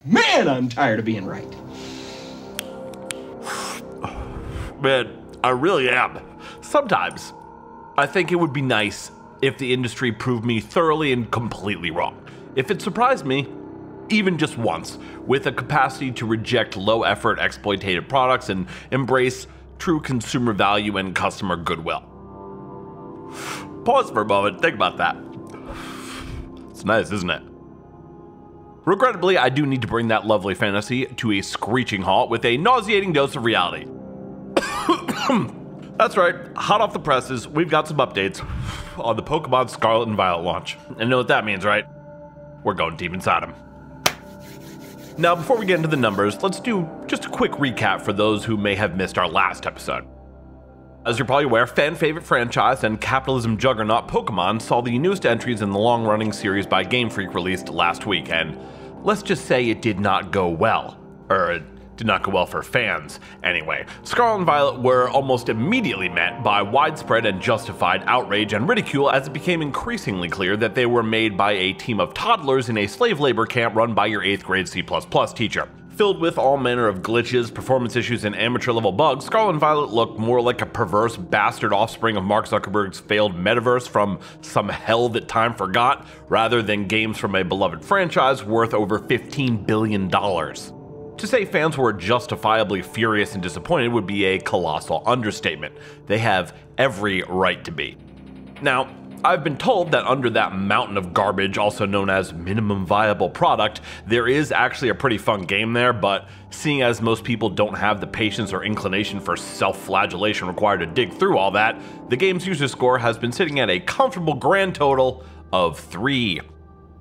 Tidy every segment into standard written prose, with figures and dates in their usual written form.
Man, I'm tired of being right. Man, I really am. Sometimes, I think it would be nice if the industry proved me thoroughly and completely wrong. If it surprised me, even just once, with a capacity to reject low-effort exploitative products and embrace true consumer value and customer goodwill. Pause for a moment, think about that. It's nice, isn't it? Regrettably, I do need to bring that lovely fantasy to a screeching halt with a nauseating dose of reality. That's right, hot off the presses, we've got some updates on the Pokemon Scarlet and Violet launch. And you know what that means, right? We're going deep inside them. Now, before we get into the numbers, let's do just a quick recap for those who may have missed our last episode. As you're probably aware, fan-favorite franchise and capitalism juggernaut Pokemon saw the newest entries in the long-running series by Game Freak released last week, and let's just say it did not go well. It did not go well for fans. Anyway, Scarlet and Violet were almost immediately met by widespread and justified outrage and ridicule as it became increasingly clear that they were made by a team of toddlers in a slave labor camp run by your 8th grade C++ teacher. Filled with all manner of glitches, performance issues, and amateur-level bugs, Scarlet and Violet looked more like a perverse bastard offspring of Mark Zuckerberg's failed metaverse from some hell that time forgot, rather than games from a beloved franchise worth over $15 billion. To say fans were justifiably furious and disappointed would be a colossal understatement. They have every right to be. Now, I've been told that under that mountain of garbage, also known as minimum viable product, there is actually a pretty fun game there, but seeing as most people don't have the patience or inclination for self-flagellation required to dig through all that, the game's user score has been sitting at a comfortable grand total of 3.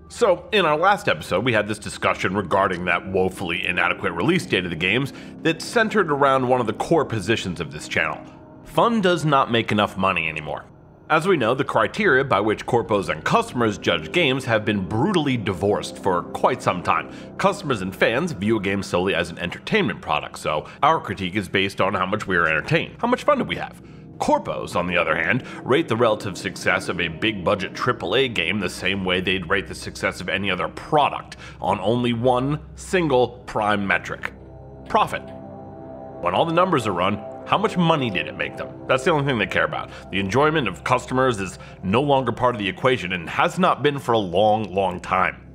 So, in our last episode, we had this discussion regarding that woefully inadequate release date of the games that centered around one of the core positions of this channel. Fun does not make enough money anymore. As we know, the criteria by which corpos and customers judge games have been brutally divorced for quite some time. Customers and fans view a game solely as an entertainment product, so our critique is based on how much we are entertained. How much fun do we have? Corpos, on the other hand, rate the relative success of a big-budget AAA game the same way they'd rate the success of any other product, on only one single prime metric: profit. When all the numbers are run, how much money did it make them? That's the only thing they care about. The enjoyment of customers is no longer part of the equation and has not been for a long, long time.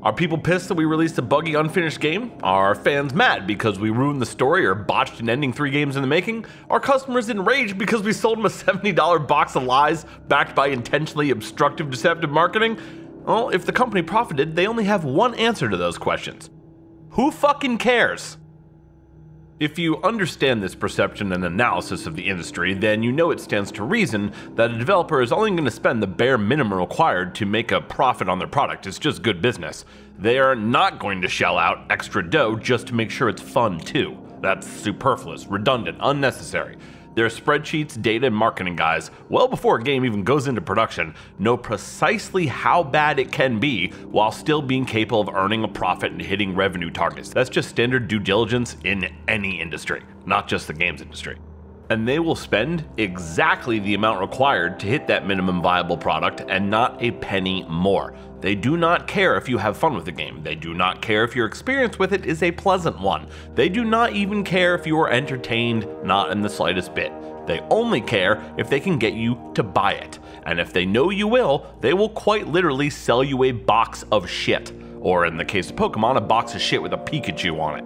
Are people pissed that we released a buggy, unfinished game? Are fans mad because we ruined the story or botched an ending 3 games in the making? Are customers enraged because we sold them a $70 box of lies backed by intentionally obstructive, deceptive marketing? Well, if the company profited, they only have one answer to those questions. Who fucking cares? If you understand this perception and analysis of the industry, then you know it stands to reason that a developer is only going to spend the bare minimum required to make a profit on their product. It's just good business. They are not going to shell out extra dough just to make sure it's fun too. That's superfluous, redundant, unnecessary. Their spreadsheets, data, and marketing guys, well before a game even goes into production, know precisely how bad it can be while still being capable of earning a profit and hitting revenue targets. That's just standard due diligence in any industry, not just the games industry. And they will spend exactly the amount required to hit that minimum viable product and not a penny more. They do not care if you have fun with the game. They do not care if your experience with it is a pleasant one. They do not even care if you are entertained, not in the slightest bit. They only care if they can get you to buy it. And if they know you will, they will quite literally sell you a box of shit. Or in the case of Pokemon, a box of shit with a Pikachu on it.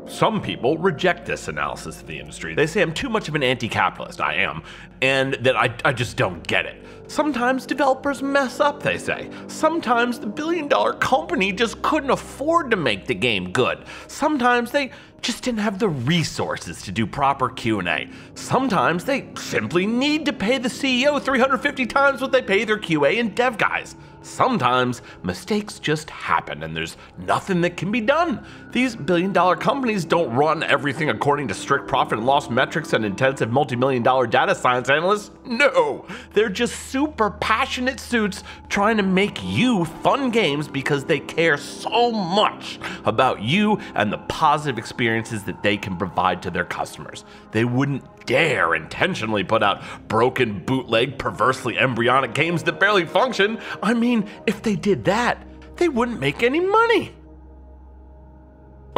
Some people reject this analysis of the industry. They say I'm too much of an anti-capitalist. I am. And that I just don't get it. Sometimes developers mess up, they say. Sometimes the billion-dollar company just couldn't afford to make the game good. Sometimes they just didn't have the resources to do proper Q&A. Sometimes they simply need to pay the CEO 350 times what they pay their QA and dev guys. Sometimes mistakes just happen and there's nothing that can be done. These billion-dollar companies don't run everything according to strict profit and loss metrics and intensive multi-million-dollar data science analysts. No, they're just super passionate suits trying to make you fun games because they care so much about you and the positive experiences that they can provide to their customers. They wouldn't dare intentionally put out broken, bootleg, perversely embryonic games that barely function. I mean, if they did that, they wouldn't make any money.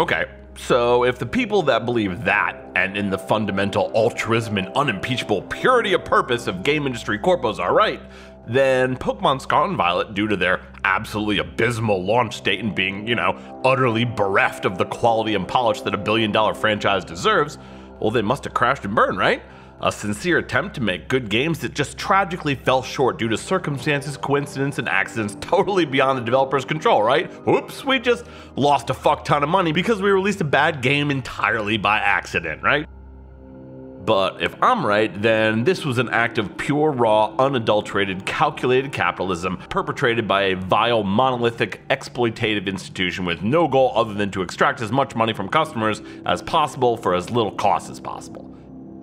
Okay, so if the people that believe that, and in the fundamental altruism and unimpeachable purity of purpose of game industry corpos are right, then Pokemon Scarlet and Violet, due to their absolutely abysmal launch date and being, utterly bereft of the quality and polish that a billion-dollar franchise deserves, well, they must have crashed and burned, right? A sincere attempt to make good games that just tragically fell short due to circumstances, coincidence, and accidents totally beyond the developer's control, right? Whoops, we just lost a fuck ton of money because we released a bad game entirely by accident, right? But if I'm right, then this was an act of pure, raw, unadulterated, calculated capitalism perpetrated by a vile, monolithic, exploitative institution with no goal other than to extract as much money from customers as possible for as little cost as possible.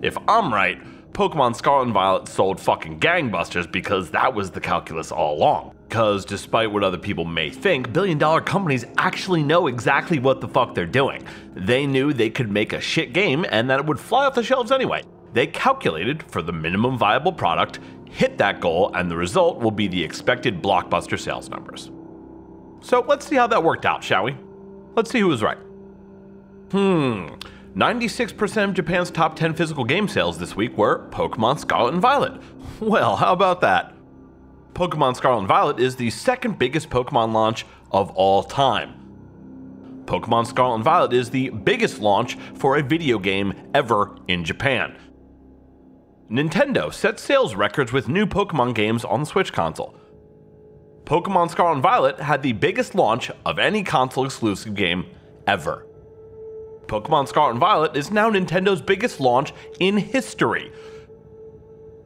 If I'm right, Pokemon Scarlet and Violet sold fucking gangbusters because that was the calculus all along. Because despite what other people may think, billion-dollar companies actually know exactly what the fuck they're doing. They knew they could make a shit game and that it would fly off the shelves anyway. They calculated for the minimum viable product, hit that goal, and the result will be the expected blockbuster sales numbers. So let's see how that worked out, shall we? Let's see who was right. 96% of Japan's top 10 physical game sales this week were Pokemon Scarlet and Violet. Well, how about that? Pokemon Scarlet and Violet is the second biggest Pokemon launch of all time. Pokemon Scarlet and Violet is the biggest launch for a video game ever in Japan. Nintendo set sales records with new Pokemon games on the Switch console. Pokemon Scarlet and Violet had the biggest launch of any console exclusive game ever. Pokemon Scarlet and Violet is now Nintendo's biggest launch in history.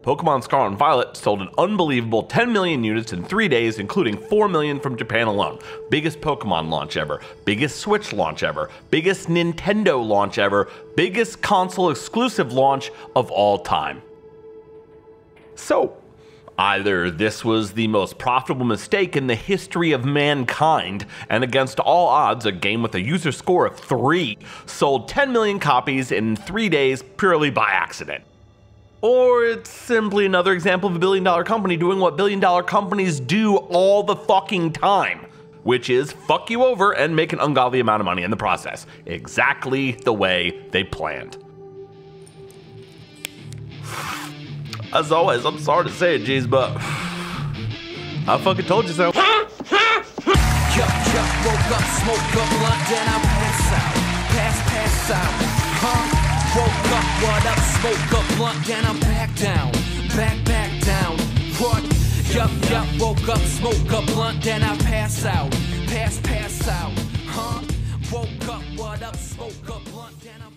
Pokemon Scarlet and Violet sold an unbelievable 10 million units in 3 days, including 4 million from Japan alone. Biggest Pokemon launch ever, biggest Switch launch ever, biggest Nintendo launch ever, biggest console exclusive launch of all time. So, either this was the most profitable mistake in the history of mankind, and against all odds, a game with a user score of 3 sold 10 million copies in 3 days purely by accident. Or it's simply another example of a billion-dollar company doing what billion-dollar companies do all the fucking time, which is fuck you over and make an ungodly amount of money in the process. Exactly the way they planned. As always, I'm sorry to say it, G's, but I fucking told you so. Woke up, smoke up, blunt, then I pass out. Pass out. Woke up, what up, smoke up, blunt, then I'm back down. Back down. What? Yup, woke up, smoke up, blunt, then I pass out. Pass out. Woke up, what up, smoke up, blunt, then I'm